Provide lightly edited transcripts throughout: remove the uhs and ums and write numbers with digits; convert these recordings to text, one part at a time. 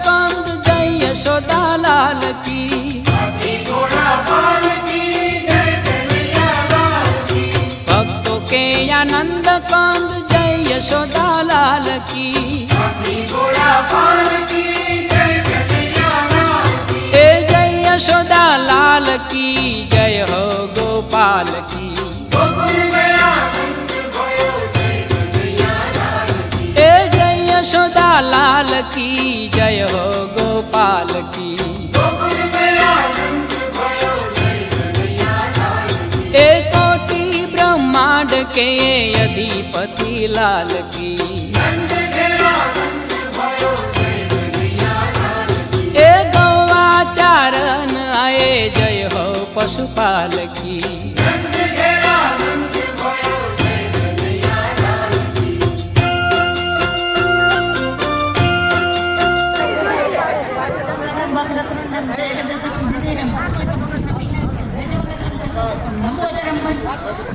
कंद जय यशोदा लाल की। भक्तों के आनंद कंद जय यशोदा लाल की। हे जय यशोदा लाल की जय हो गोपाल की। हे जय यशोदा लाल की जय हो गोपाल की। हे कोटि ब्रह्मांड के अधिपति लाल की। हे गौवाचारण आए जय हो पशुपाल की।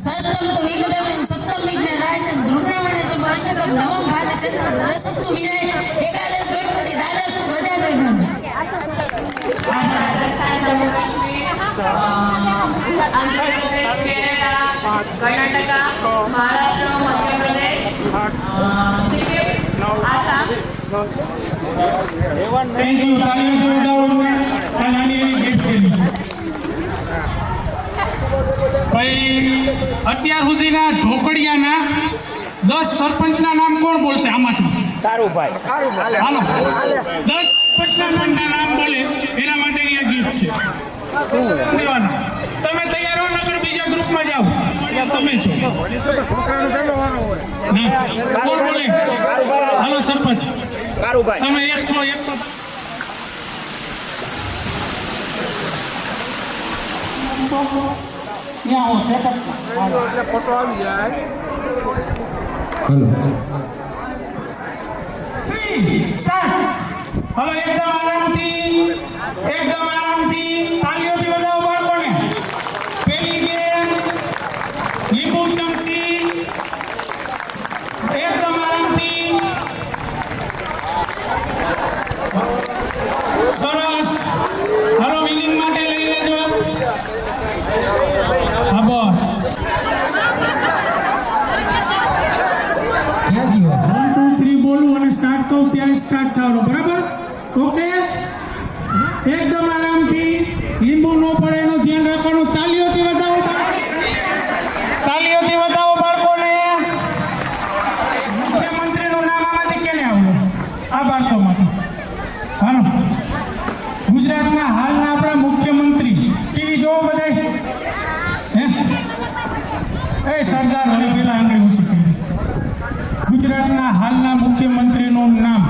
षष्टम तो विग्रह सप्तम विघ्न राजन ध्रुवरावणाचे अष्टकम नवम भालचंद्र दशम तो विनय एकादश गणपति द्वादश तो गजानन। जम्मू काश्मीर आंध्र प्रदेश केरला कर्नाटक महाराष्ट्र मध्य प्रदेश आसाम। थैंक यू અત્યાર સુધીના ઢોકળિયાના 10 સરપંચના નામ કોણ બોલશે આમાંથી? કારુભાઈ હાલો 10 સરપંચના નામ બોલે એના માટેની આ ગિફ્ટ છે દેવાના. તમે તૈયાર હો નગર બીજા ગ્રુપમાં જાઓ. તમે છો કોણ બોલે? હાલો સરપંચ કારુભાઈ તમે એક તો ફોટો આવી જાય. હવે એકદમ આરામથી તાલીઓથી બજાવો બાળકોને. પેલી ગેમ લીંબુ ચમચી. એકદમ આરામથી. સરસ. હાલો વિનિંગ માટે લઈ લેજો. હા બોસ ક્યાં ગયો? 1 2 3 બોલું અને સ્ટાર્ટ કહું ત્યારે સ્ટાર્ટ થવાનું. બરાબર? ઓકે. એકદમ આરામથી. લીંબુ ન પડે એનું ધ્યાન રાખવાનું. તાલીઓથી બતાવો બાળકોને. મુખ્યમંત્રીનું નામ આમાંથી કેને આવડે? આ બાળકોમાંથી. હાલો ગુજરાતના હાલના આપણા મુખ્યમંત્રી ટીવી જોવો બધાય. હે સરદાર હવે પેલા આંગળી ઊંચી કરી. ગુજરાતના હાલના મુખ્યમંત્રીનું નામ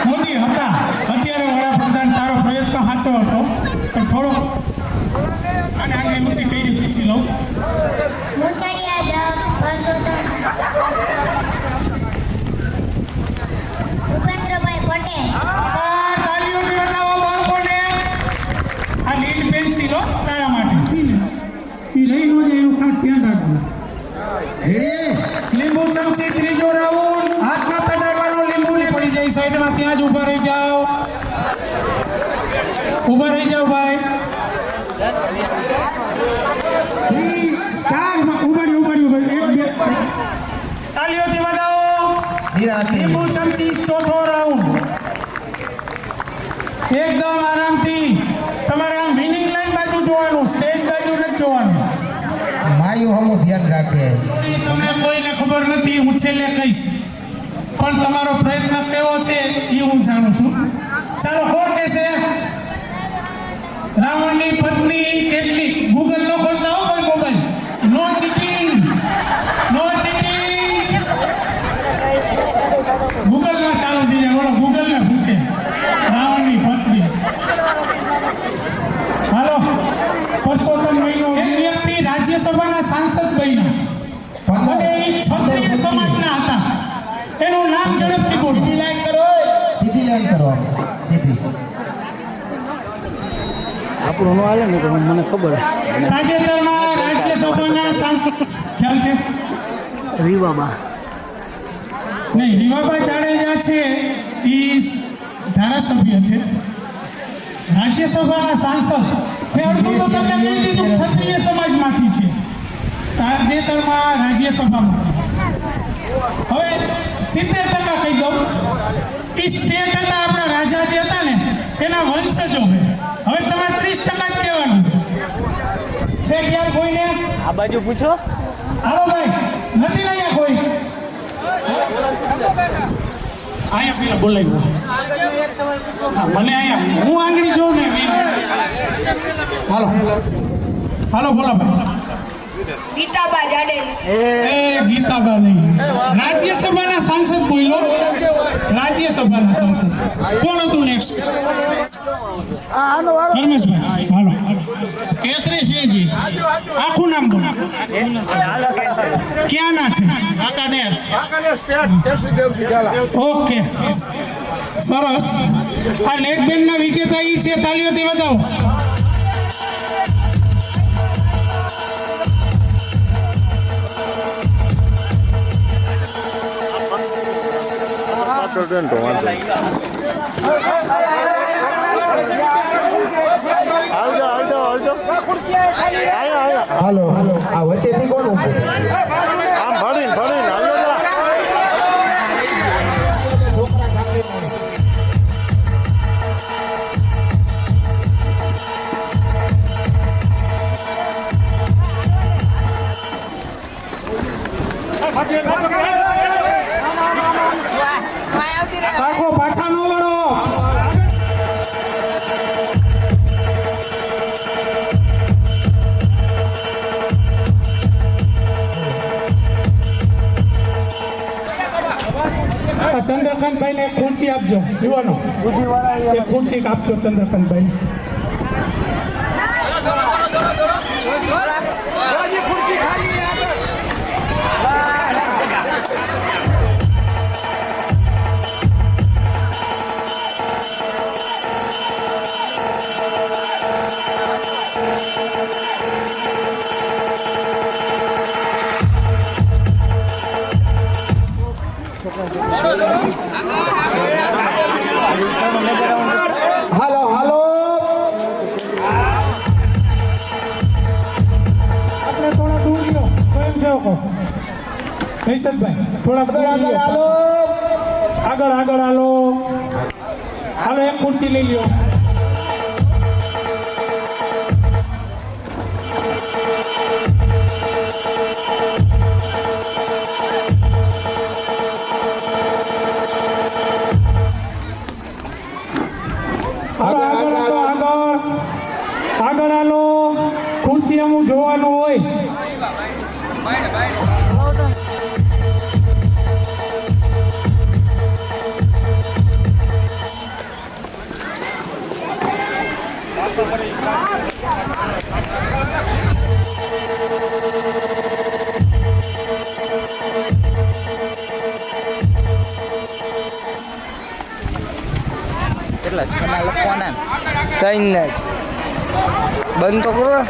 મોદી હતા. અત્યારે વડાપ્રધાન. તારો પ્રયત્ન સાચો હતો પણ થોડો અને આંગળી ઊંચી કરી પૂછી લઉં. ભૂપેન્દ્રભાઈ પટેલ. તાલીઓથી બતાવો બાળકોને. આ લીડ પેન્સિલ હો તારા માટે. એ રહી ન જાય એનું ખાસ ધ્યાન રાખવું. લીંબુ ચમચી ત્રીજો રાઉન્ડ. હાથ ના તડાડવાનો. લીંબુ ની પડી જાય સાઈડમાં. ત્યાં જ ઊભા રહી જાઓ. ભાઈ. 3 સ્ટારમાં ઊભા રહ્યો. તાલીઓથી બતાવો. લીંબુ ચમચી ચોથો રાઉન્ડ. એકદમ આરામથી. તમારે આમ વિનિંગ લાઈન બાજુ જોવાનું, સ્ટેજ બાજુ નથી જોવાનું. માયું હમું ધ્યાન રાખે. તમને કોઈને ખબર નથી, હું છેલ્લે કહીશ. પણ તમારો પ્રયત્ન કેવો છે એ હું જાણું છું. ચાલો કોણ કહેશે? રાવણની પત્ની ટેકનિક. ગૂગલ નો ખોલતા હો કોઈ મોબાઈલ. નો ચીટિંગ. ગૂગલમાં ચાલુ થઈ જાય. બોલો ગૂગલને પૂછે રાવણની પત્ની. હાલો પરસોત્તમ મહિનો વ્યક્તિ રાજ્યસભાના સાંસદ બન્યા અને એ ક્ષત્રિય સમાજના હતા. એનું નામ ઝડપથી બોલો. સીધી લાઈન કરો. આપણું નો હાલે ને તો મને ખબર. તાજેતરમાં રાજ્યસભાના સાંસદ ખ્યાલ છે? રીવાબા. નહીં, રીવાબા જાડેજા છે એ ધારાસભ્ય છે, રાજ્યસભાના સાંસદ. મેં અડધું તો તમને કહી દીધું, ક્ષત્રિય સમાજમાંથી છે, તાજેતરમાં રાજ્યસભામાં. હવે 70% કહી દઉં, એ સ્ટેટ હતા આપણા રાજા જે હતા ને એના વંશજો છે. હવે તમારે 30% જ કહેવાનું છે. ક્યાં કોઈને આ બાજુ પૂછો. હાલો ભાઈ, નથી ને અહીંયા કોઈ? અહીંયા પેલા બોલાવ્યો. હા, મને અહીંયા હું આંગળી જોઉં ને. હાલો હાલો, બોલો ભાઈ. ગીતાબા જાડેજા. એ ગીતાબા નહીં, રાજ્યસભાના સાંસદ બોલો. રાજ્યસભાના સાંસદ કોણ હતું નેક્સ્ટ? ધર્મેશભાઈ. હાલો. કેસરી સિંહજી. આખું નામ બોલો. ક્યાંના છે? કાકાનેર. ઓકે, સરસ. આ નેકબેનના વિજેતા ઈ છે, તાલીઓથી બતાવો. હાલો, આ વચ્ચેથી કોણ ઊભું? આમ ભરીને હાલો જા. છોકરા ખાતે પાછો પાછા નો વળો. ચંદ્રકાંતભાઈ ને એક ખુરશી આપજો, યુવાનો. એક ખુરશી આપજો ચંદ્રકાંતભાઈ. હાલો હાલો, આપણે થોડા દૂર ગયો. સ્વયંસેવકો હૈસતભાઈ થોડા દૂર આગળ હાલો. આગળ આગળ હાલો. હાલો, એક ખુરશી લઈ લ્યો. આગળ હાલો. ખુરશી અમુક જોવાનું હોય. કેટલા છના લખવાના? 3 જ. બંધ તો કરો.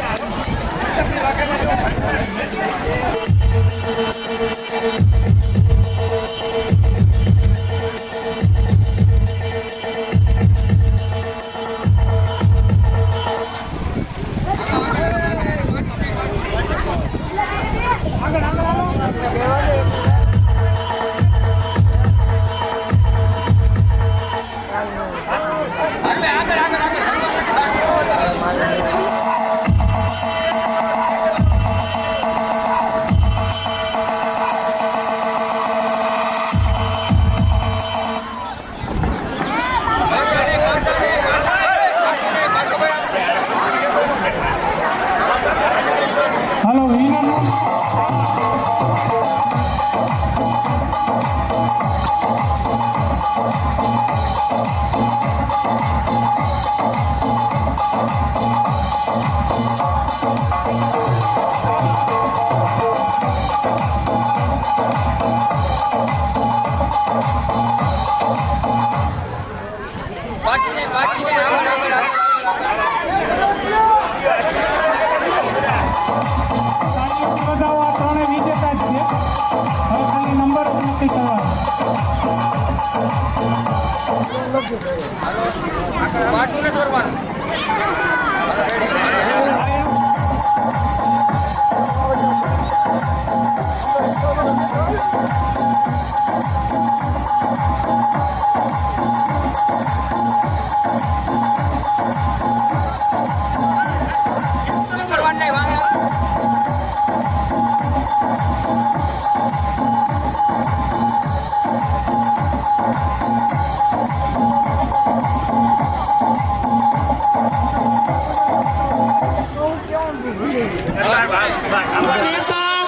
નેતા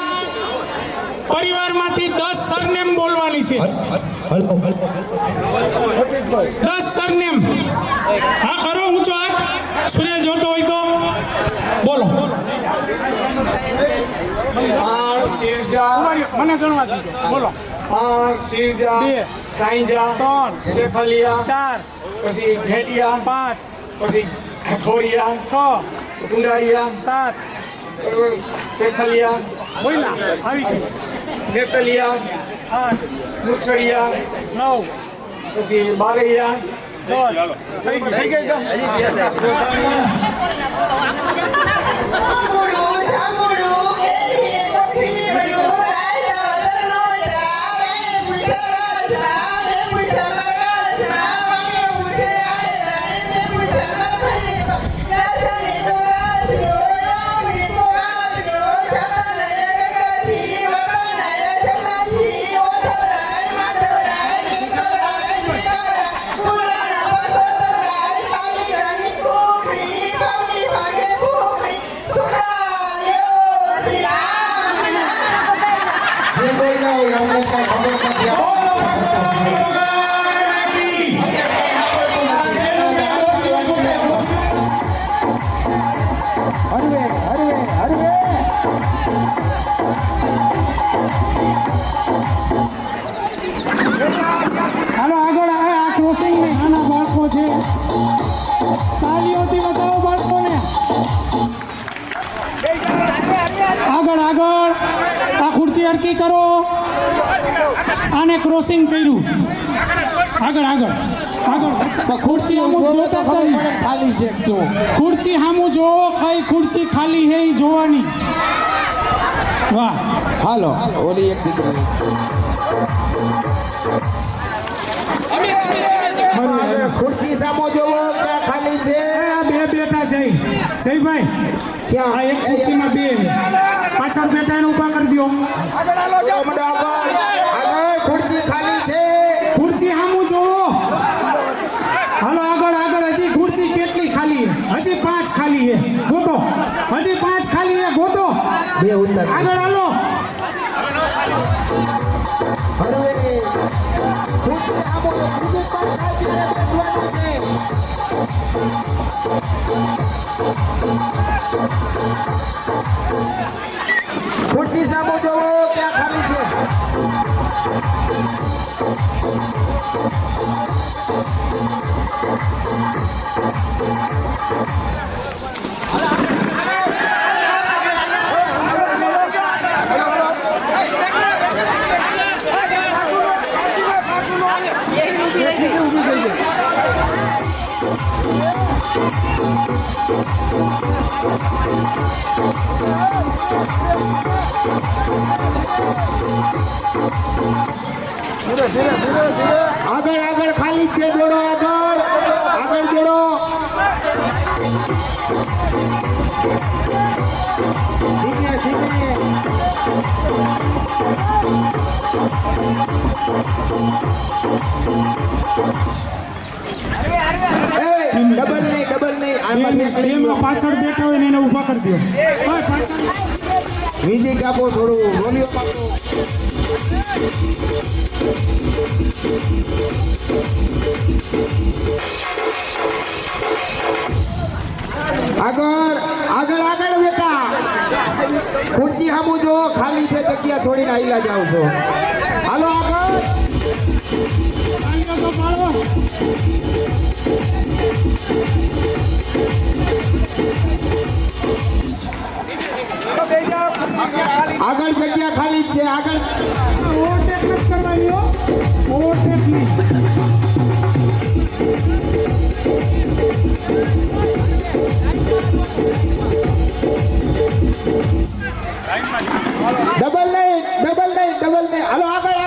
પરિવારમાંથી 10 સરનેમ બોલવાની છે. 10 સરનેમ. હા કરો ઊંચો હાથ. સૂર્ય જોતો હોય તો બોલો. મને ગણવા દીધો. બોલો. શિરજા, સાંઈજા, 3 શેફલિયા, 4 પછી ઘેટિયા, 5 પછી ઠોરિયા, 6 કુંડાળિયા, 7 શેફલિયા, બોલા આવી ગઈ. નેતલિયા, 8 મુછડિયા, 9 પછી બારૈયા, 10 થઈ ગઈ. જે બોલ્યા હોય અમને કાંઈ ખબર નથી. હાલો આગળ. આ ક્રોસિંગ ને નાના બાળકો છે. તાલીઓથી બતાવો બાળકોને. આગળ આગળ. આ ખુરશી હરકી કરો. આને ક્રોસિંગ કર્યું. આગળ આગળ આગળ. ખુરશી અમુક જોતા તમે ખાલી છે શું? ખુરશી સામું જોવો. ખાઈ ખુરશી ખાલી હે ઈ જોવાની. વાહ. હાલો ઓલી એક દીકરી ખુરશી સામો જોવો ક્યાં ખાલી છે. આ બે બેટા જયભાઈ. ક્યાં? આ એક ખુરશીમાં 2 પાછળ બેટા એને ઊભા કરી દો. આગળ આગળ ખુરશી ખાલી છે. ખુરશી સામું જોવો. હાલો આગળ આગળ. હજી ખુરશી કેટલી ખાલી છે? હજી 5 ખાલી છે. ગોતો. હજી 5 ખાલી છે. ગોતો. 2 ઉત્તર. આગળ હાલો. હવે ખુરશી સામો જો બીજું પણ ખાલી બેસવાનું છે. ખુરશી સામો જોવો ક્યાં ખાલી છે. આગળ આગળ ખાલી જ છે. જોડો આગળ આગળ જોડો. ધીમે ધીમે. ડબલ નહીં આમાં નીકળી ગયો. એમાં પાછળ બેઠા હોય ને એને ઊભા કરી દો. મ્યુઝિક આપો થોડું. વોલ્યુમ આપો. આગળ આગળ આગળ બેટા. ખુરશી સામું જો ખાલી છે. જગ્યા છોડીને આઈલા જાવ છો. હાલો આગળ. આગળ જગ્યા ખાલી જ છે. આગળ ઓવરટેક નથી કરવાની હો. ઓવરટેક નહીં. ડબલ નહીં હાલો આગળ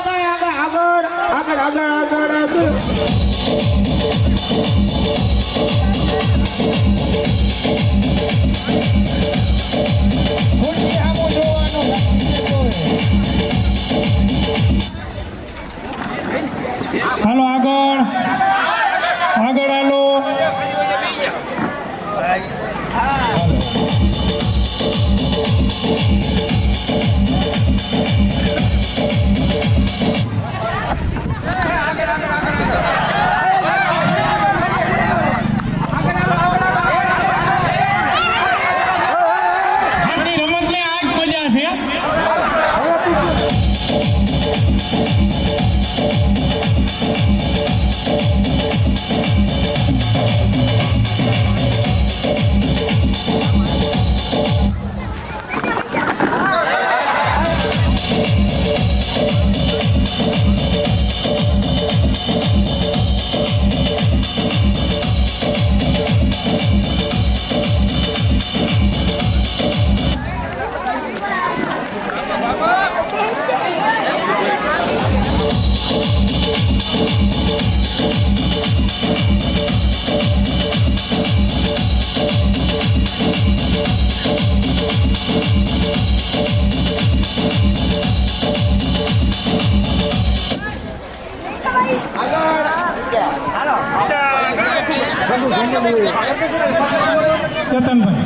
હાલો આગળ હાલો રમતની આ જ મજા છે. ચેતનભાઈ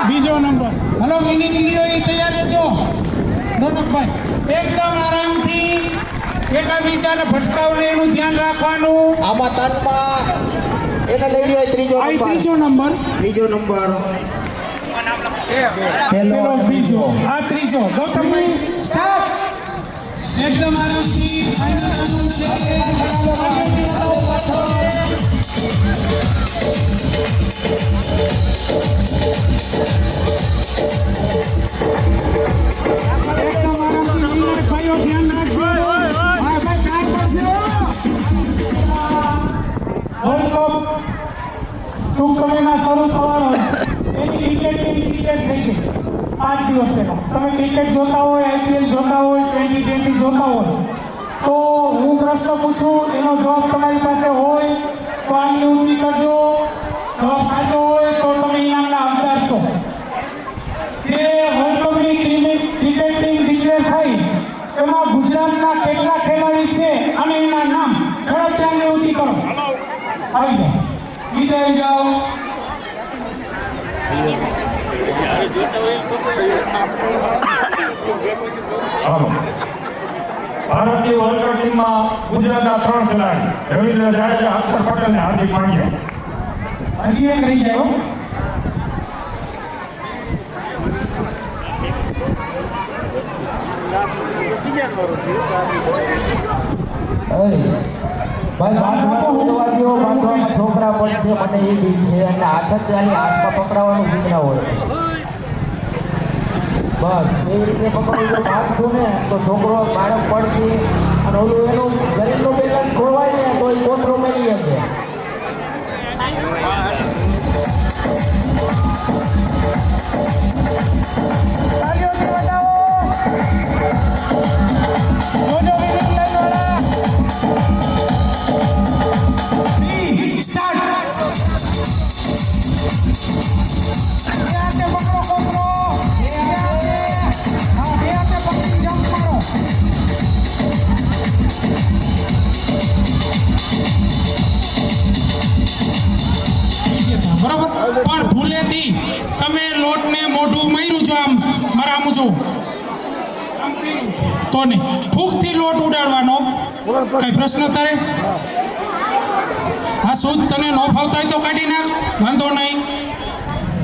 બીજો નંબર. હલો વિનિંગ લ્યો એ તૈયાર રહેજો રોનકભાઈ. એકદમ આરામથી એકબીજાને ભટકાવને એનું ધ્યાન રાખવાનું. આમાં તનમાં એને લઈ લ્યો ત્રીજો નંબર પેલો બીજો આ ત્રીજો. ગૌતમભાઈ સ્ટાર્ટ. એકદમ આરામથી ભાઈઓ ધ્યાન રાખજો. ટૂંક સમયમાં શરૂ થવાનો એની ક્રિકેટ થઈ ગઈ 5 દિવસ પહેલા. તમે ક્રિકેટ જોતા હોય, IPL જોતા હોય, 2020 જોતા હોય તો હું પ્રશ્ન પૂછું, એનો જવાબ તમારી પાસે હોય તો આંગળી ઊંચી કરજો. જવાબ સાચો હોય તો તમે ઇનામના હકદાર છો. જે વર્લ્ડ કપની ક્રિકેટ ટીમ ડિક્લેર થઈ એમાં ગુજરાતના કેટલા ખેલાડી છે અને એના નામ ઝડપથી આંગળી ઊંચી કરો. આવી જાઓ, બીજા આવી જાઓ. ભારતીય વર્લ્ડ કપ ટીમમાં ગુજરાતના 3 ખેલાડી રવિન્દ્ર જાડેજા, અક્ષર પટેલ અને હાર્દિક પાંડ્યા. હજી એક રહી જાય. છોકરા પડશે મને એ બીક છે અને હાથમાં પકડાવવાનું શીખના હોય. બસ એવી રીતે પકડી ભાગશું ને તો છોકરો બાળક પડશે અને ઓલું એનું શરીરનું બેલેન્સ ખોવાય ને તો એ કોતરો મેળવી શકે. બરોબર, પણ ભૂલેથી તમે લોટને મોઢું માર્યું છો આમ મારા આમ જો તો નહીં, ફૂગથી લોટ ઉડાડવાનો. કઈ પ્રશ્ન તારે? હા શું તને ન ફાવતા હોય તો કાઢી નાખ, વાંધો નહીં.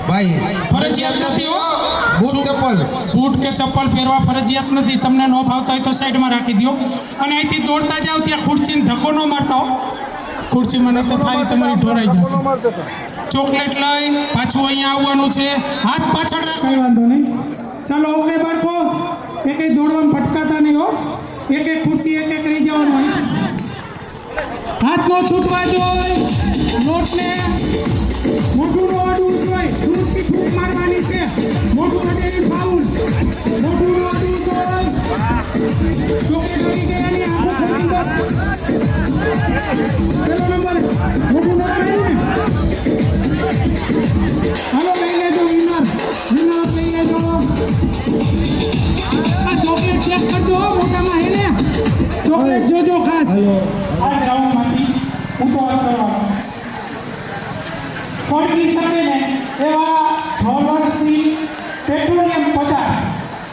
ભાઈ ફરજિયાત નથી હો. બૂટ ચપ્પલ બૂટ કે ચપ્પલ પહેરવા ફરજિયાત નથી. તમને ન ફાવતા હોય તો સાઈડમાં રાખી દો અને અહીંથી દોડતા જાઓ ત્યાં ખુરશીને ધક્કો ન મારતા હો. ખુરશીમાં નહીં તો થારી તમારી ઢોરાઈ જશે. ચોકલેટ લઈ પાછું અહીંયા આવવાનું છે. હાથ પાછળ રાખ, કઈ વાંધો નહીં. ચાલો ઓકે બાળકો, એક દોડવામાં ફટકાતા નહીં હો. એક ખુરશી એક કરી જવાનું હોય. હાથ નો છૂટવા જોઈએ. લોટને મોઢું નો અડવું જોઈએ. ફૂટથી ફૂટ મારવાની છે. મોઢું અડેલી ફાઉલ. મોઢું નો અડવું જોઈએ. ચોકલેટ લઈ ગયાની આંખો ખોલી દો. પેલો નંબર મોઢું ન અડવું ને. હાલો લઈ લેજો વિનર. વિનર લઈ લેજો. આ ચોકલેટ ચેક કરજો મોટામાં હે ને. ચોકલેટ જોજો ખાસ. આ ગ્રાઉન્ડમાંથી ઊંચો હાથ કરવાનો. સળગી શકે ને એવા જ્વલનશીલ પેટ્રોલિયમ પદાર્થ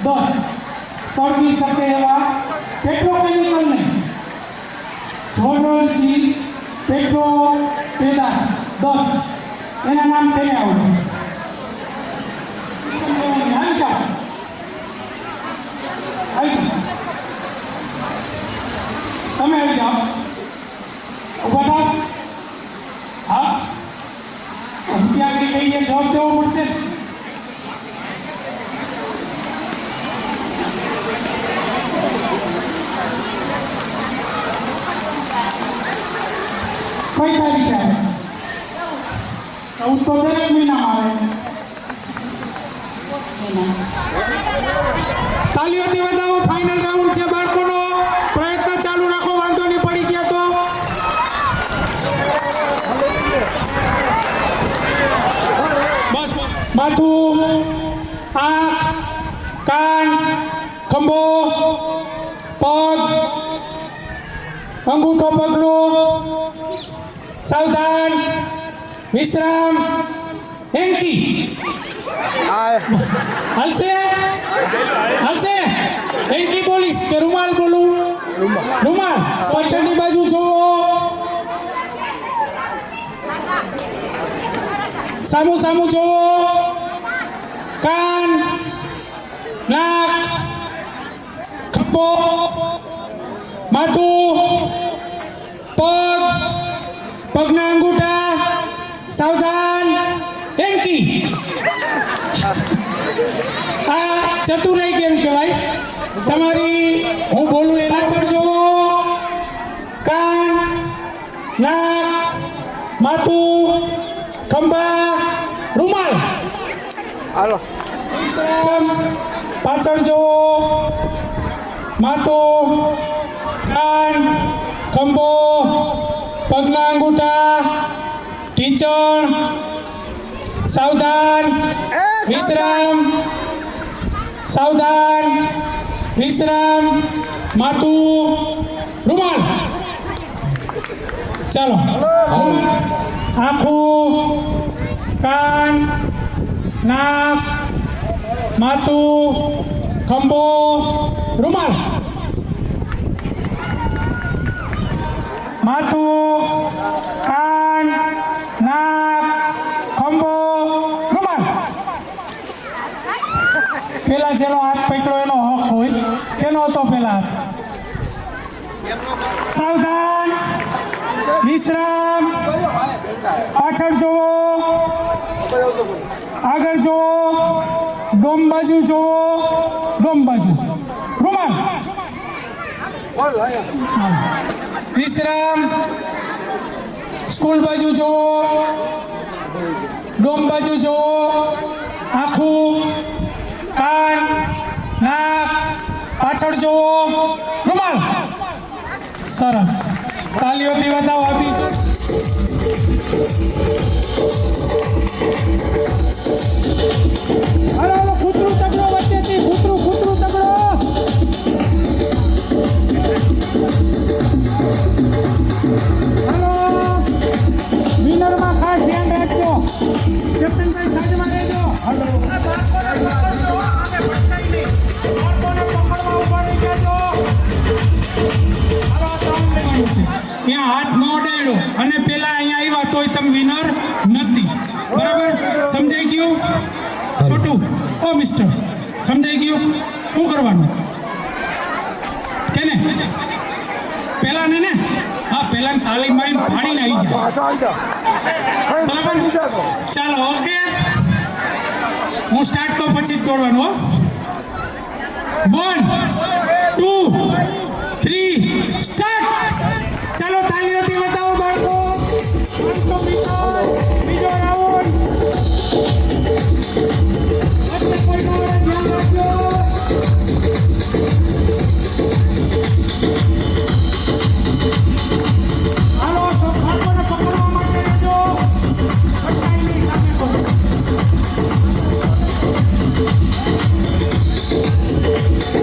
10. સળગી શકે એવા પેટ્રોકેમિકલ નહીં, જ્વલનશીલ પેટ્રો પેદાશ 10. એના નામ કઈ આવડે? આવી જાઓ. તમે આવી જાઓ. ઉભા થાવ. હા, હોશિયારી કહીએ જવાબ દેવો પડશે. કઈ તારીખે આવે? 14 તો દરેક મહિનામાં આવે. તાલીઓથી વધાવો. ફાઇનલ રાઉન્ડ છે બાળકોનો. પ્રયત્ન ચાલુ રાખો, વાંધો નહીં પડી ગયા તો. બસ માથું, આંખ, કાન, ખંભો, પગ, અંગૂઠો પગલું, સાવધાન, વિશ્રામ, હેન્કી. હાલશે હાલશે. હેન્કી બોલીશ કે રૂમાલ બોલું? રૂમાલ. પાછળની બાજુ જોવો. સામું સામું જોવો. કાન, નાક, ખભો, માથું, પગ, પગના અંગૂઠા, સાવધાન, હેન્કી. આ ચતુરાઈ કેમ કહેવાય? તમારી હું બોલું એના પાછળ જોવો. કાન, નાક, માથું, ખંભા, રૂમાલ. હાલો પાછળ જોવો. માથું, કાન, ખંભો, પગના અંગૂઠા, ઢીંચણ, સાવધાન, વિશ્રામ, સાવધાન, વિશ્રામ, માથું, રૂમાલ. ચાલો આંખું, કાન, નાક, માથું, ખંભો, રૂમાલ. માથું, કાન, નાક, ખંભો, રૂમાલ. પેલા જેનો હાથ પકડ્યો એનો હક હોય. કેનો હતો પેલા હાથ? સાવધાન, વિશ્રામ, પાછળ જોવો, આગળ જોવો, ડોમ બાજુ જોવો, ડોમ બાજુ, રૂમાલ. વિશ્રામ, સ્કૂલ બાજુ જોવો, ડોમ બાજુ જોવો, આખું, કાન, નાક, પાછળ જોવો, રૂમાલ. સરસ. તાલીઓથી વધાવો. આપી હાલો કૂતરું તગડો વચ્ચેથી. કૂતરું તગડો. ત્યાં હાથ ન અડાડ્યો અને પેલા અહીંયા આવ્યા તોય તમે વિનર નથી. બરાબર? સમજાઈ ગયું? છોટું ઓ મિસ્ટર, સમજાઈ ગયું? શું કરવાનું? કેને પેલા ને હા, પેલા તાલી મારી ફાડીને આવી જાય. બરાબર? ચાલો ઓકે, હું સ્ટાર્ટ તો પછી જ તોડવાનું હો. 1 2 3 સ્ટાર્ટ. ચાલો તાલીઓથી બતાવો બાળકો. 500 મીટર બીજો રાઉન્ડ. એટલે કોઈનો ધ્યાન રાખજો. હાલો, બાળકોને પકડવા માટે રહેજો. પકડાઈની સામે કરો.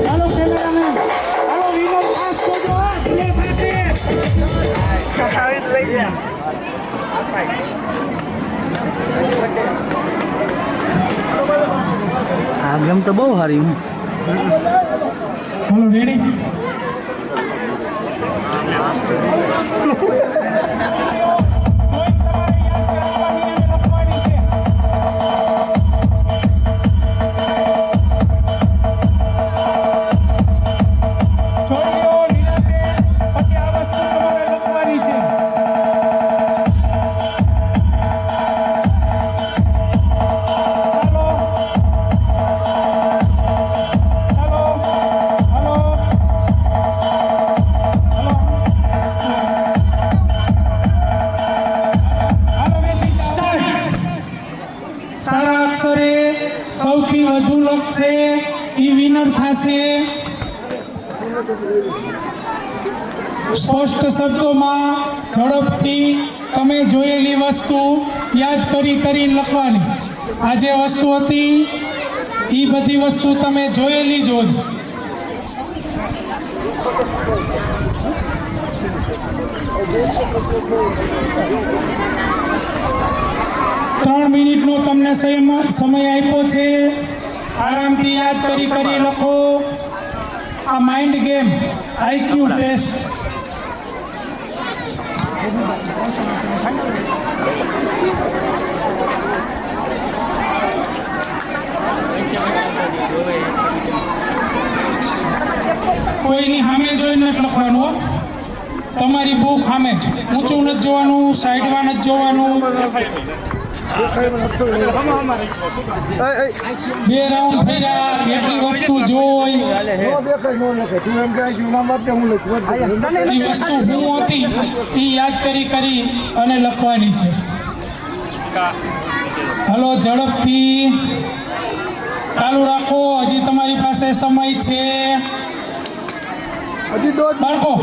હાલો કેમેરામેન, હાલો વિનોદ ખાસ જોજો. વિનોદ પાસે આ ગેમ તો બહુ સારી. હાલો રેડી. સારા અક્ષરે સૌથી વધુ લખશે એ વિનર થશે. સ્પષ્ટ શબ્દોમાં ઝડપથી તમે જોયેલી વસ્તુ યાદ કરી લખવાની. આ જે વસ્તુ હતી એ બધી વસ્તુ તમે જોયેલી જ હોય. ત્રણ મિનિટનો તમને સમય આપ્યો છે. આરામથી યાદ કરી લખો. આ માઇન્ડ ગેમ, આઈક્યુ ટેસ્ટ. કોઈની સામે જોઈને નથી લખવાનું હો. તમારી બુક સામે જ. ઊંચું નથી જોવાનું, સાઈડમાં નથી જોવાનું. 2 રાઉન્ડ ફર્યા, કેટલી વસ્તુ જોઈ, એ વસ્તુ શું હતી એ યાદ કરી અને લખવાની છે. હાલો ઝડપથી ચાલુ રાખો. હજી તમારી પાસે સમય છે. બાળકો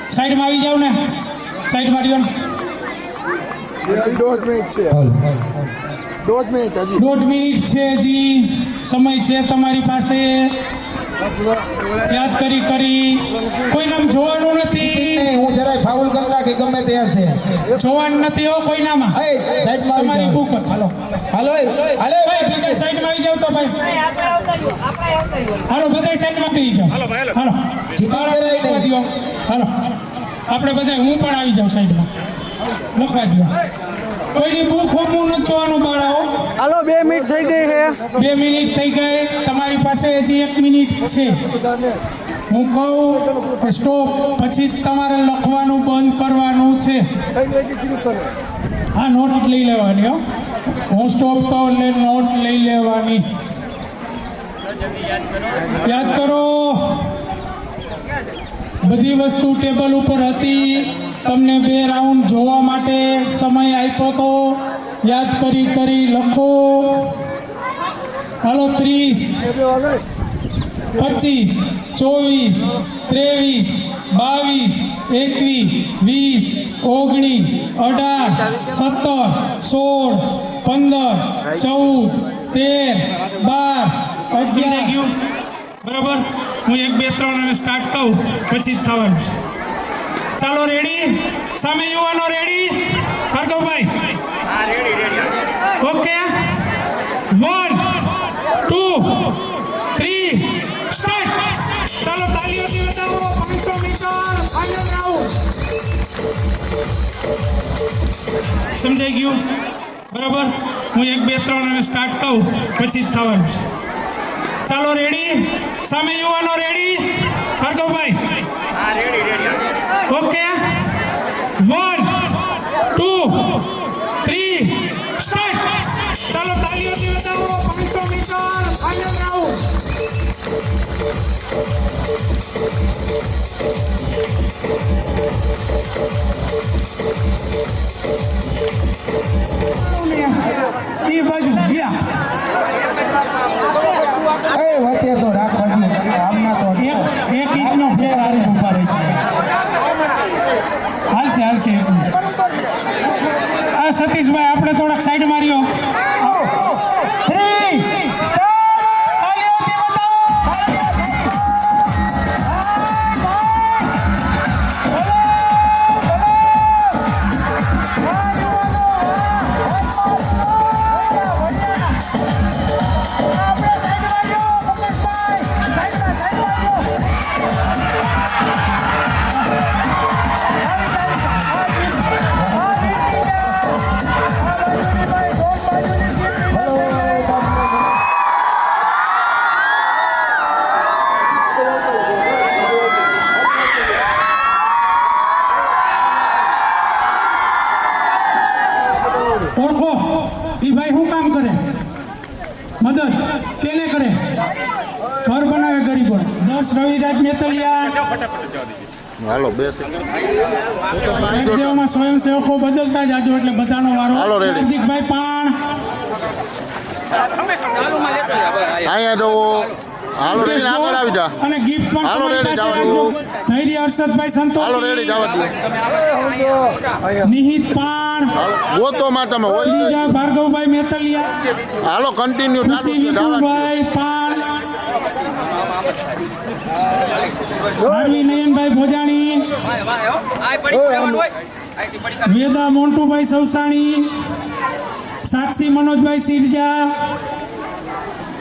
સાઈડમાં આવી જાવ ને, સાઈડમાં રહ્યો. 1.5 મિનિટ છે હજી સમય છે તમારી પાસે. યાદ કરી કોઈ નામ જોવાનું નથી. હું જરાય ફાઉલ કરી નાખી ગમે તે હશે. જોવાનું નથી હો કોઈનામાં. સાઈડમાં તમારી બુક જ. હાલો હાલો હાલો ભાઈ બધા સાઈડમાં આવી જાવ તો ભાઈ. હાલો બધા સાઈડમાં આવી જાવ. હાલો હાલો આપણે બધા, હું પણ આવી જાઉં સાઈડમાં. લખવા દો. કોઈની બુક હોમું નથી જોવાનું બાળાઓ. હાલો 2 મિનિટ થઈ ગઈ છે. 2 મિનિટ થઈ ગઈ. તમારી પાસે હજી 1 મિનિટ છે. હું કહું સ્ટોપ પછી તમારે લખવાનું બંધ કરવાનું છે. હા, નોટ લઈ લેવાની હો. હું સ્ટોપ તો એટલે નોટ લઈ લેવાની. યાદ કરો. બધી વસ્તુ ટેબલ ઉપર હતી. તમને 2 રાઉન્ડ જોવા માટે સમય આપ્યો તો. યાદ કરી લખો. હાલો 30 25 24 23 22 21 20 19 18 17 16 15 14 13 12 સમજાઈ ગયું? બરાબર. હું 1 2 3 અને સ્ટાર્ટ કહું પછી જ થવાનું છે. ચાલો રેડી? સામે યુવાનો રેડી? ભાર્ગવભાઈ ઓકે. 1 2 3 સ્ટાર્ટ. ચાલો તાલીઓથી બતાવો. 500 મીટર ફાઇનલ રાઉન્ડ. સમજાઈ ગયું બરાબર? હું 1 2 3 અને સ્ટાર્ટ કહું પછી જ થવાનું છે. ચાલો રેડી? સામે યુવાનો રેડી? Bhargavbhai okay 1 2 3 start. ચાલો તાળીઓથી બતાવો. 500 મીટર ફાઇનલ રાઉન્ડ. એ બાજુ ગયા વચ્ચે તો રાખવા આમના તો એક ઇંચનો ફેર હારે ઉભા રહી હાલશે હાલશે. આ સતીશભાઈ આપણે થોડાક સાઈડ માર્યો. ઓળખો ઈ ભાઈ શું કામ કરે? મદદ કેને કરે? ઘર બનાવે ગરીબો. દર્શ રવિરાજ મેતલિયા હાલો બે દેવમાં સ્વયંસેવકો બદલતા જાજો એટલે બધાનો વારો. હાર્દિકભાઈ પાણ અહીંયા જવો. હાલો રેડી આગળ આવી જા. અને ગિફ્ટ પણ હાલો તમારી રેડી પાસે જવા રાખજો. દો. ધૈર્ય હર્ષદભાઈ હાલો રેડી સંતોષી, જવા દો. નિહિત પાણ, ગોતો માં તમે હોય. શ્રીજા ભાર્ગવભાઈ મેતલિયા, હાલો કન્ટિન્યુ ખુશી વિપુલભાઈ પાણ, આરવી નયનભાઈ ભોજાણી, વેદા મોન્ટુભાઈ સવસાણી, સાક્ષી મનોજભાઈ સિરજા,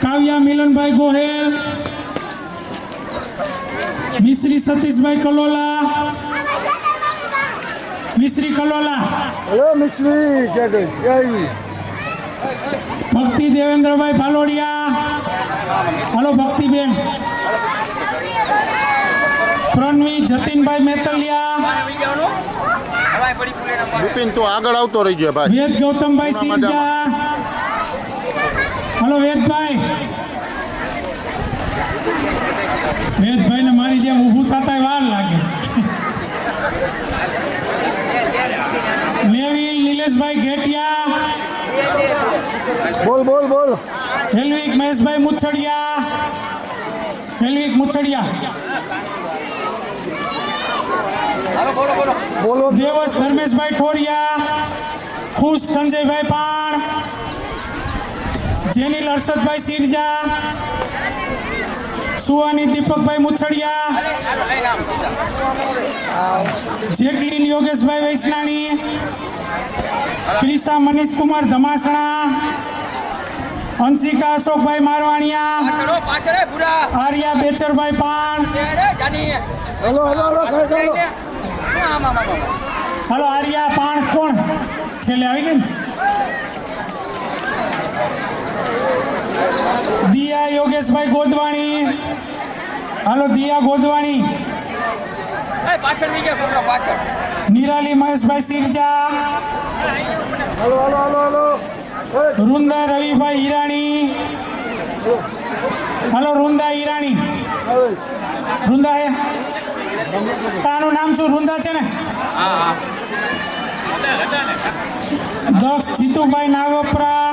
કાવ્યા મિલનભાઈ ગોહેલ, મિશ્રી સતીશભાઈ કલોલા, મિશ્રી કલોલા, ભક્તિ દેવેન્દ્રભાઈ ભાલોડિયા, હલો ભક્તિબેન, પ્રણવી જતીનભાઈ મેતલિયા, બિપિન તું આગળ આવતો રહી ગયો ભાઈ. વેદ ગૌતમભાઈ સિરજા, હલો વેદભાઈ. વેદભાઈને મારી જેમ ઊભું થતા વાર લાગે. નેવિલ નિલેશભાઈ ઘેટિયા, બોલ બોલ બોલ. હેલવિક મહેશભાઈ મુછડિયા, હેલવિક મુછડિયા, બોલો. દેવસ ધર્મેશભાઈ ઠોરિયા, ખુશ સંજયભાઈ પાણ, Jenil Harshadbhai Sirja, Suvani Deepakbhai Muchhadiya, Jacqueline Yogeshbhai Vaishnani, Krisha Manishkumar Dhamasana, Anshika Ashokbhai Marvaniya, Arya Becharbhai Pan, hello hello hello ચાલો. હલો આર્યા પાણ કોણ છેલ્લે આવી ગઈ ને? Diya Yogeshbhai Godvani, hello Diya Godvani, Nirali Maheshbhai Sirja, hello hello hello hello. Runda Ravibhai Hirani, hello Runda Hirani, Runda હે તારું નામ શું? રૂંદા છે ને? દક્ષ જીતુભાઈ નાગોપરા,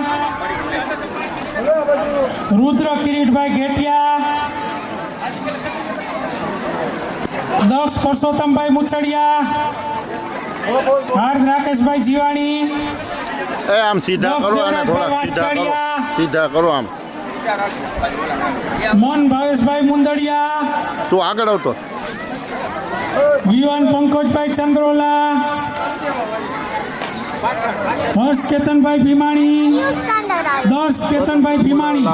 રુદ્ર કિરીટભાઈ ઘેટિયા, દક્ષ પરસોત્તમભાઈ મુછડિયા, હાર્દ રાકેશભાઈ જીવાણી, એ આમ સીધા કરો અને થોડા સીધા કરો. સીધા કરો આમ. મોહન ભાવેશભાઈ મુંદડિયા, તું આગળ આવતો. વિવાન પંકજભાઈ ચંદ્રોલા, હર્ષ કેતનભાઈ ભીમાણી, દર્શ કેતનભાઈ ભીમાણી,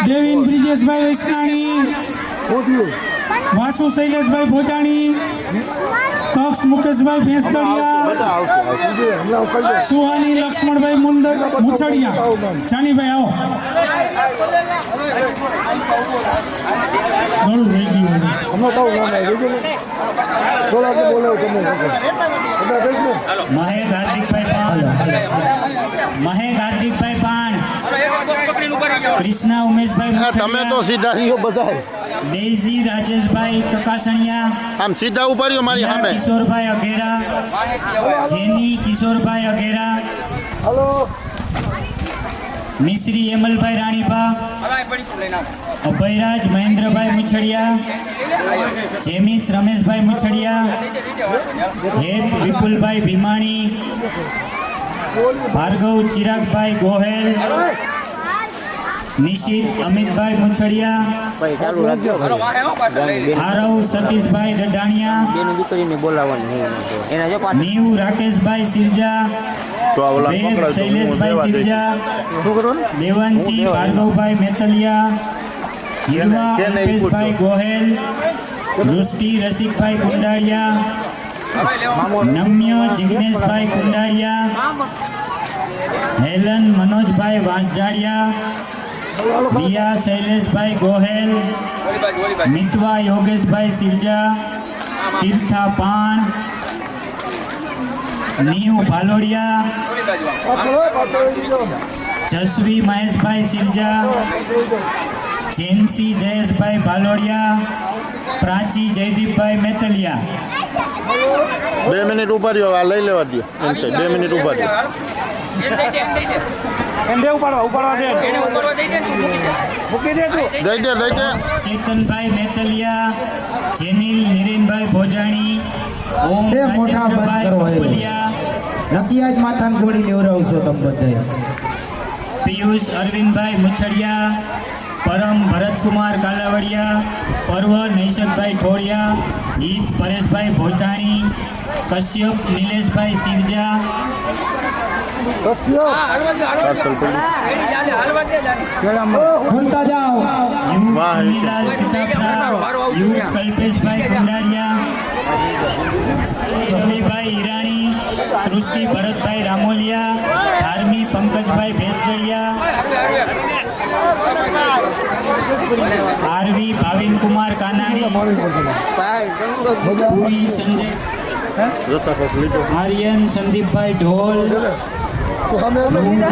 દેવીન બ્રિજેશભાઈ વૈષ્ણાણી, વાસુ શૈલેષભાઈ ભોજાણી, તર અક્ષ મુકેશભાઈ ભેંસદડિયા, સુહાની લક્ષ્મણભાઈ મુછડિયા. જાનીભાઈ આવો. ઘણું રહી ગયું. મહેક હાર્દિકભાઈ પાણ, કૃષ્ણા ઉમેશભાઈ તમે તો મુછડિયા, સીધા રહ્યો બધા ડેઝી રાજેશભાઈ કકાસણિયા, આમ સીધા ઉભા રહ્યો મારી સામે. કિશોરભાઈ અઘેરા, જેની કિશોરભાઈ અઘેરા, મિશ્રી એમલભાઈ રાણીપા, અભયરાજ મહેન્દ્રભાઈ મુછડિયા, જેમિસ રમેશભાઈ મુછડિયા, હેત વિપુલભાઈ ભીમાણી, ભાર્ગવ ચિરાગભાઈ ગોહેલ, નિશિત અમિતભાઈ મુછડિયા, આરવ સતીશભાઈ ડઢાણિયા, નીવ રાકેશભાઈ સિરજા, તો આ ઓલા વેદ પકડાય તો શૈલેષભાઈ હું સિરજા, દેવાંશી ભાર્ગવભાઈ મેતલિયા, હિરવા અલ્પેશભાઈ ગોહેલ, દૃષ્ટિ રસિકભાઈ કુંડાળિયા, નમ્ય જિગ્નેશભાઈ કુંડાળિયા, હેલન મનોજભાઈ વાંસજાડિયા, દિયા શૈલેષભાઈ ગોહેલ, મિતવા યોગેશભાઈ સિરજા, તીર્થા પાણ, નીવ ભાલોડિયા, જસવી મહેશભાઈ સિરજા, જેન્સી જયેશભાઈ ભાલોડિયા, પ્રાચી જયદીપભાઈ મેતલિયા. 2 મિનિટ ઉભા રહ્યો, આ લઈ લેવા દો. એમ છે 2 મિનિટ ઉભા રહ્યો. દઈ દે. ચેતનભાઈ મેતલિયા, જેનિલ નિરેનભાઈ ભોજાણી, ઓમ એ મોટા બંધ રાજેન્દ્રભાઈ કરો એ. પોપલિયા, નક્કી જ માથાને ગોળી લેવડાવશો તમે બધા. પિયુષ અરવિંદભાઈ મુછડિયા, પરમ ભરતકુમાર કાલાવડિયા, પર્વ નૈશદભાઈ ઠોળિયા, ગીત પરેશભાઈ ભોજાણી, કશ્યપ નિલેશભાઈ સિરજા, પાર્સલ પડી. બોલતા જાઓ. યુગ ચુનીલાલ સીતાપરા, યુગ કલ્પેશભાઈ કુંડાળિયા, રવિભાઈ ઈરાણી, સૃષ્ટિ ભરતભાઈ રામોલિયા, ધાર્મી પંકજભાઈ ભેંસદડિયા, આરવી ભાવિનકુમાર કાનાણી, પુરી સંજય, રસ્તા પર લીધો. આર્યન સંદીપભાઈ ઢોલ, ધ્રુવ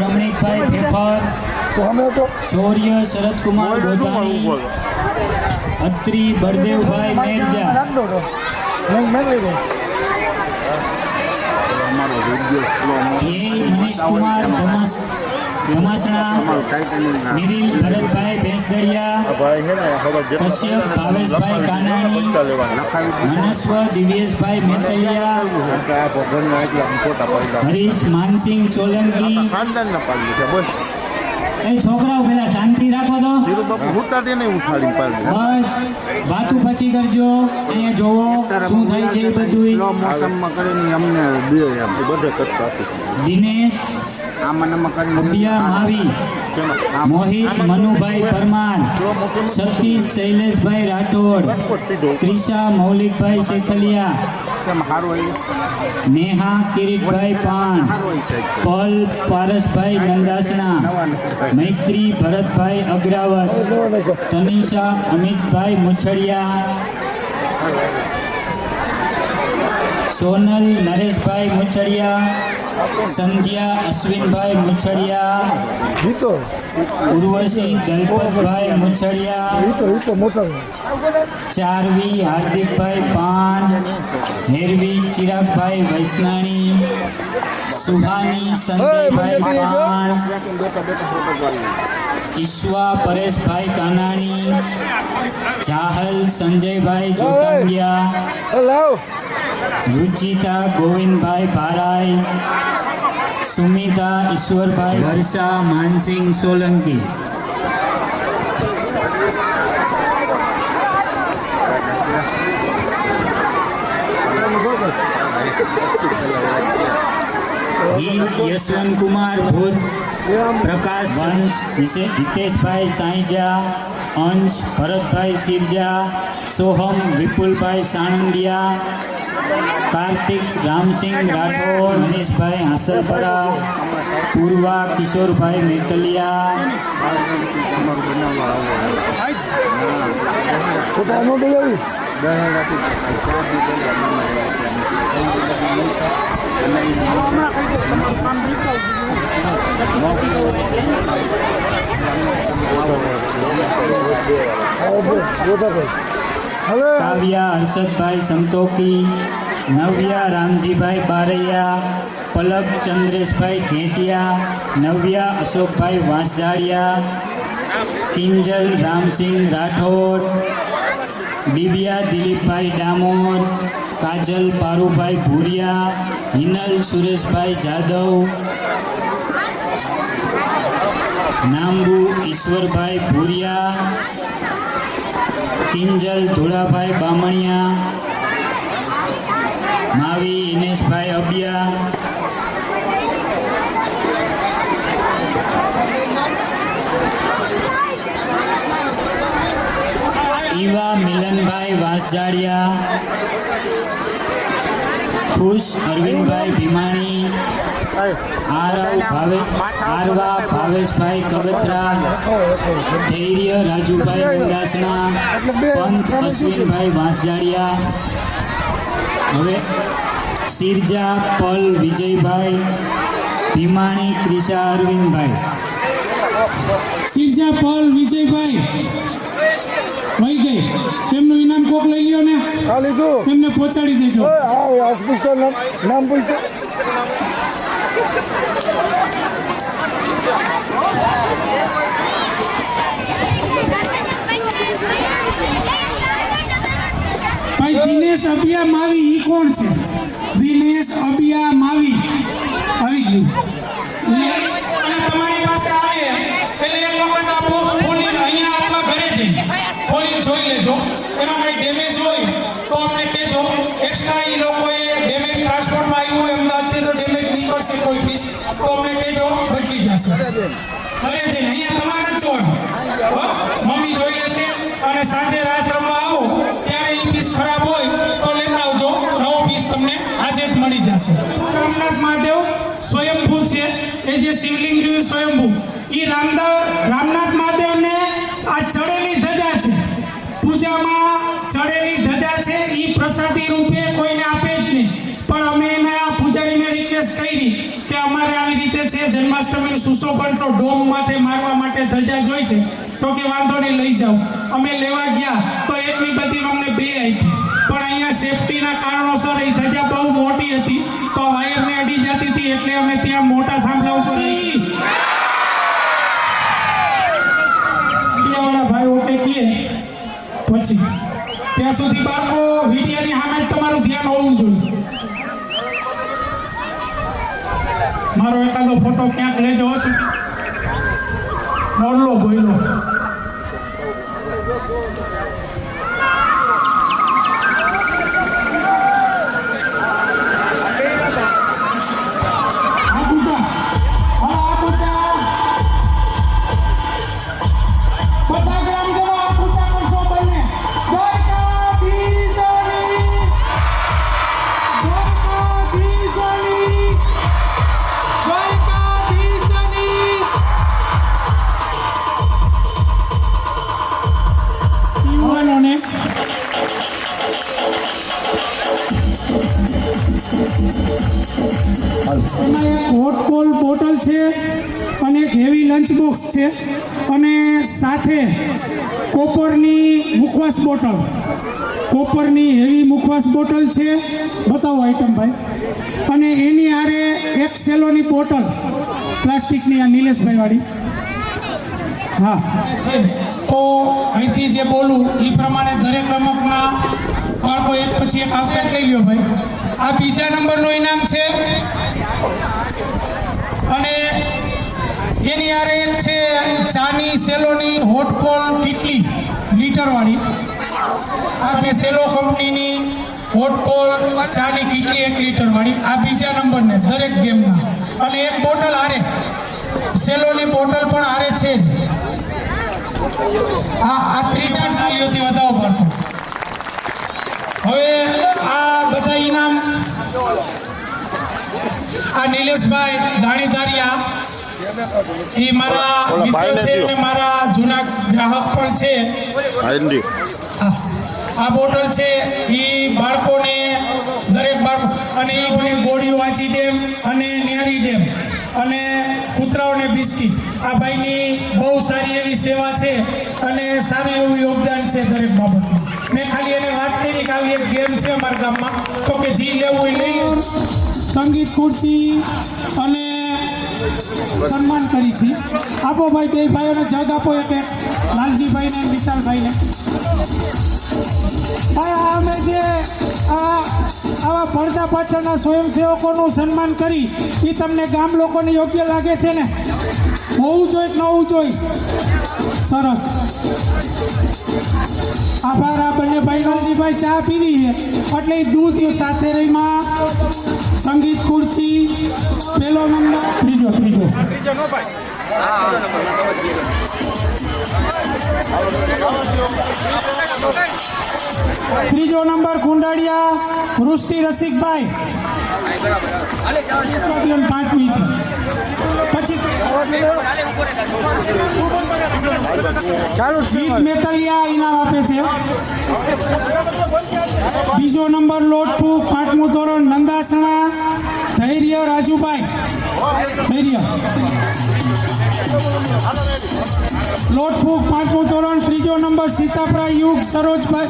રમણીકભાઈ ફેફર, શૌર્ય શરદકુમાર ગોધાણી, અત્રી બળદેવભાઈ મેરજા, ધ્યેય મનીષકુમાર ધમાસણા, નિરીલ ભરતભાઈ ભેંસદડિયા, ભાઈ છે ને ખબર છે. કશ્યપ ભાવેશભાઈ કાનાણી, મનસ્વ દિવ્યેશભાઈ મેતલિયા, આ ભગવાનના એટલા ફોટા પડી હરીશ માનસિંહ સોલંકી. ખાનદાનના પાડી છે. બોલ એ છોકરાઓ પેલા શાંતિ રાખો તો. ધીરુ બાપુ ઉતારતી નહીં ઉઠાડીને પાડી. બસ વાતું પછી કરજો. અહીંયા જોવો શું થાય છે એ બધું. મોસમમાં કરીને અમને બે એમ બધે કરતા દિનેશ અબિયા માવી, મોહિત મનુભાઈ પરમાર, સતીશ શૈલેષભાઈ રાઠોડ, ક્રિશા મૌલિકભાઈ શેખલિયા, નેહા કિરીટભાઈ પાણ, પલ પારસભાઈ નંદાસણા, મૈત્રી ભરતભાઈ અગ્રાવત, તનિષા અમિતભાઈ મુછડિયા, સોનલ નરેશભાઈ મુછડિયા, સંધ્યા અશ્વિનભાઈ મુછડિયા, ઉર્વશી દલપતભાઈ મુછડિયા, ચારવી હાર્દિકભાઈ પાણ, હેરવી ચિરાગભાઈ વૈષ્ણાણી, સુહાની સંજયભાઈ પાણ, ઈશ્વા પરેશભાઈ કાનાણી, જાહલ સંજયભાઈ જોટાંગિયા, रुचिता गोविंद भाई भाराई, सुमिता ईश्वर भाई वर्षा मानसिंह सोलंकी। यशवंत कुमार भूत, प्रकाश वंश, हितेश भाई साईजा, अंश भरत भाई सिरजा, सोहम विपुल भाई साणंदिया, કાર્તિક રામસિંહ રાઠોડ, મનીષભાઈ હાંસલપરા, પૂર્વા કિશોરભાઈ મેટલિયા, કાવ્યા હર્ષદભાઈ સંતોકી, નવ્યા રામજીભાઈ બારૈયા, પલક ચંદ્રેશભાઈ ઘેટિયા, નવ્યા અશોકભાઈ વાંસજાડિયા, કિંજલ રામસિંહ રાઠોડ, દિવ્યા દિલીપભાઈ ડામોર, કાજલ પારુભાઈ ભૂરિયા, હિનલ સુરેશભાઈ જાદવ, નાંબુ ઈશ્વરભાઈ ભૂરિયા, કિંજલ ધોળાભાઈ બામણિયા, માવી ઇનેશભાઈ અબિયા, ઈવા મિલનભાઈ વાંસજાડિયા, ખુશ અરવિંદભાઈ ભીમાણી, આરવા ભાવેશભાઈ કગથરા, ધૈર્ય રાજુભાઈ મંદાસણા, પંથ અશ્વિનભાઈ વાંસજાડિયા. હવે સિરજા પલ વિજયભાઈ, ભીમાણી ક્રિશા અરવિંદભાઈ. સિરજા પોલ વિજયભાઈ વહી ગઈ, એમનું ઇનામ કોક લઈ લ્યો ને, એમને પહોંચાડી દેજો. નામ પૂછતો ભાઈ દિનેશ અબિયા માવી ઈ કોણ છે? દિનેશ અબિયા માવી આવી ગયું. અને તમારી પાસે આવે એટલે એક વખત આ બોક્સ ખોલીને અહીંયા આટલા ઘરે જઈને ખોલીને જોઈ લેજો. એમાં કઈ ડેમેજ હોય તો અમને કહેજો. એક્સ્ટ્રા ઈ લોકોએ ડેમેજ ટ્રાન્સપોર્ટમાં આવ્યું હોય અમદાવાદથી તો ડેમેજ નીકળશે કોઈ પીસ તો અમને કહેજો, બદલી જશે. ઘરે જઈને અહીંયા તમારે જ જોવાનું. મમ્મી જોઈ લેશે અને સાંજે રાત રમવા આવો ત્યારે ઈ પીસ ખરાબ હોય તો લેતા આવજો, નવો પીસ તમને આજે જ મળી જશે. રામનાથ મહાદેવ સ્વયંભૂ છે, એ જે શિવલિંગ રહ્યું સ્વયંભૂ, ઈ રામનાથ મહાદેવને આ ચડેલી ધજા છે, પૂજામાં ચડેલી ધજા છે, ઈ પ્રસાદી રૂપે કોઈને આપે જ નહીં. પણ અમે એના પૂજારીને રિક્વેસ્ટ કરી કે અમારે આવી રીતે છે જન્માષ્ટમીનું સુશોભન તો ડોમ માથે મારવા માટે ધજા જોઈ છે, તો કે વાંધો નહીં લઈ જાઓ. અમે લેવા ગયા તો એકની બધી અમને 2 આપી, પણ અહીંયા સેફટીના કારણોસર એ ધજા બહુ મોટી હતી તો વાયરને અડી જતી હતી એટલે અમે ત્યાં મોટા થાંભલા ઉપર મીડિયાવાળા ભાઈઓ કે કહે પછી ત્યાં સુધી બાળકો વિડીયોની સામે જ તમારું ધ્યાન હોવું જોઈએ. મારો એકાદો ફોટો ક્યાંક લેજો હશે, નોરલો બોયલો. એમાં એક હોટ કોલ બોટલ છે અને એક હેવી લંચ બોક્સ છે અને સાથે કોપરની મુખવાસ બોટલ, કોપરની હેવી મુખવાસ બોટલ છે. બતાવો આઈટમ ભાઈ. અને એની હારે એક સેલોની બોટલ પ્લાસ્ટિકની, આ નિલેશભાઈ વાળી. હા, તો અહીંથી જે બોલું એ પ્રમાણે દરેક રમતના બાળકો એક પછી એક આસ્પેક્ટ લઈ લ્યો ભાઈ. આ બીજા નંબરનું ઇનામ છે અને એની હારે એક છે ચાની સેલોની હોટ કોલ કેટલી લીટરવાળી, અને સેલો કંપનીની હોટ કોલ ચાની કેટલી 1 લીટરવાળી. આ બીજા નંબરને દરેક ગેમના. અને એક બોટલ હારે સેલોની બોટલ પણ હારે છે જ. આ ત્રીજા તાળીઓથી વધાવો પડતો. હવે આ બધા ઇનામ આ નિલેશભાઈ દાણીધારિયા એ મારા ઓલા મિત્ર ભાઈને છે દ્યો. અને મારા જૂના ગ્રાહક પણ છે. આઈન્ડી આ બોટલ છે એ બાળકોને દરેક બાળકો અને એ ભાઈ ગોળીઓ વાંચી ડેમ અને ન્યારી ડેમ અને કૂતરાઓને બિસ્કીટ આ ભાઈની બહુ સારી એવી સેવા છે અને સારું એવું યોગદાન છે દરેક બાબતનું. મેં ખાલી એને વાત કરી કે આવી એક ગેમ છે અમારા ગામમાં તો કે જી લેવું એ લઈ લો. સંગીત ખુરશી અને સન્માન કરી છે. આપો ભાઈ બે ભાઈઓને જગ આપો એક એક લાલજીભાઈને અને વિશાલભાઈને. અમે જે આવા પડદા પાછળના સ્વયંસેવકોનું સન્માન કરી એ તમને ગામ લોકોને યોગ્ય લાગે છે ને? હોવું જોઈએ કે ન હોવું જોઈએ? સરસ, આભાર. આ બંને ભાઈ લાલજીભાઈ ચા પીવી છે એટલે દૂધ સાથે રહીમાં સંગીત ખુરશી પહેલો નંબર, ત્રીજો ત્રીજો નંબર કુંડાળિયા વૃષ્ટિ રસિકભાઈ 5 મિનિટ પછી જીત મેતલિયા ઇનામ આપે છે. બીજો નંબર લોટફૂક 5મું ધોરણ નંદાસણા ધૈર્ય રાજુભાઈ. ધૈર્ય લોટફૂક 5મું ધોરણ. ત્રીજો નંબર સીતાપરા યુગ સરોજભાઈ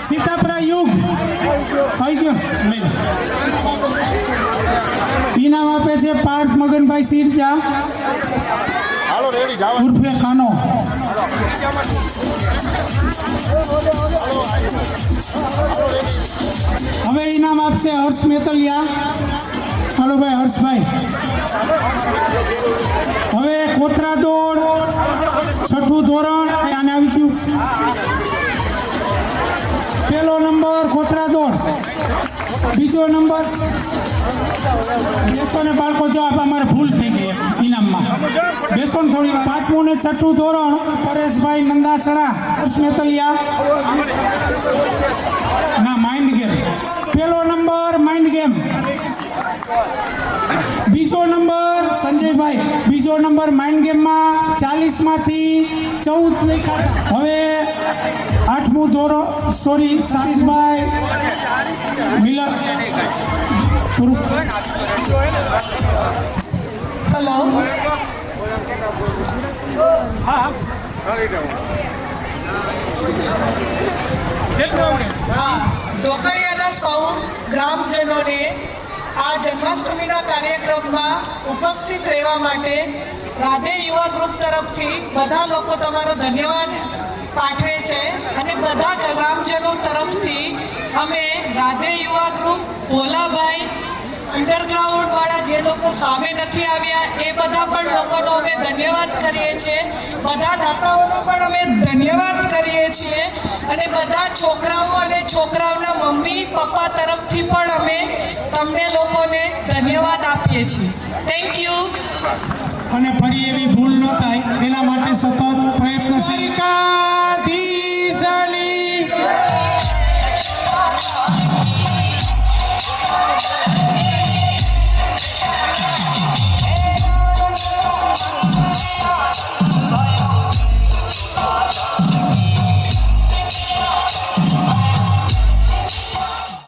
સીતાપરા યુગ આવી ગયો. ઇનામ આપે છે પાર્થ મગનભાઈ સિરજા ઉર્ફે ખાનો. હવે ઇનામ આપશે હર્ષ મેતલિયા. હાલો ભાઈ હર્ષભાઈ. હવે કોતરા દોડ 6ઠું ધોરણ આને આવી ગયું. પહેલો નંબર કોતરા દોડ. બીજો નંબર બેસો ને બાળકો, જો અમારે ભૂલ થઈ ગઈ ઇનામમાં, બેસો ને થોડી. 5મું ને 6ઠું ધોરણ પરેશભાઈ નંદાસણા હર્ષ મેતલિયા. ના, માઇન્ડ ગેમ. પહેલો નંબર માઇન્ડ ગેમ. બીજો નંબર સંજયભાઈ. બીજો નંબર માઇન્ડ ગેમમાં 40માંથી 14 લખ્યા. હવે 8મું ધોરણ સારીશભાઈ મિલર. હેલો, ઢોકળિયાના સૌ ગ્રામજનોને આ જન્માષ્ટમીના કાર્યક્રમમાં ઉપસ્થિત રહેવા માટે રાધે યુવા ગ્રુપ તરફથી બધા લોકો તમારો ધન્યવાદ પાઠવે છે અને બધા ગ્રામજનો તરફથી અમે રાધે યુવા ગ્રુપ ભોલાભાઈ અંડરગ્રાઉન્ડ વાળા જે લોકો સામે નથી આવ્યા એ બધા પણ લોકોનો અમે ધન્યવાદ કરીએ છીએ. બધા દાતાઓનો પણ અમે ધન્યવાદ કરીએ છીએ અને બધા છોકરાઓ અને છોકરાઓના મમ્મી પપ્પા તરફથી પણ અમે તમને લોકોને ધન્યવાદ આપીએ છીએ. Thank you. અને ફરી એવી ભૂલ ન થાય એના માટે સતત પ્રયત્નશીલ.